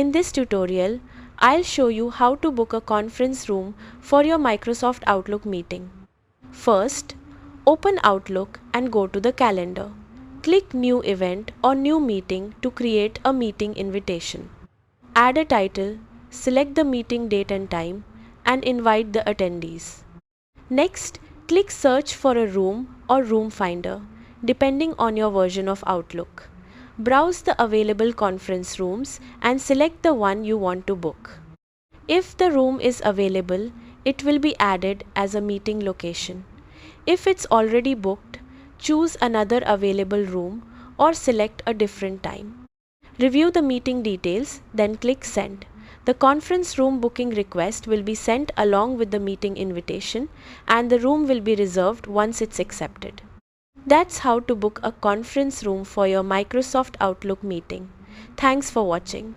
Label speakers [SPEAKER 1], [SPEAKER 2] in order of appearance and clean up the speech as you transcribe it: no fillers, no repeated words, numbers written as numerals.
[SPEAKER 1] In this tutorial, I'll show you how to book a conference room for your Microsoft Outlook meeting. First, open Outlook and go to the calendar. Click New Event or New Meeting to create a meeting invitation. Add a title, select the meeting date and time, and invite the attendees. Next, click Search for a room or Room Finder, depending on your version of Outlook. Browse the available conference rooms and select the one you want to book. If the room is available, it will be added as a meeting location. If it's already booked, choose another available room or select a different time. Review the meeting details, then click Send. The conference room booking request will be sent along with the meeting invitation, and the room will be reserved once it's accepted. That's how to book a conference room for your Microsoft Outlook meeting. Thanks for watching.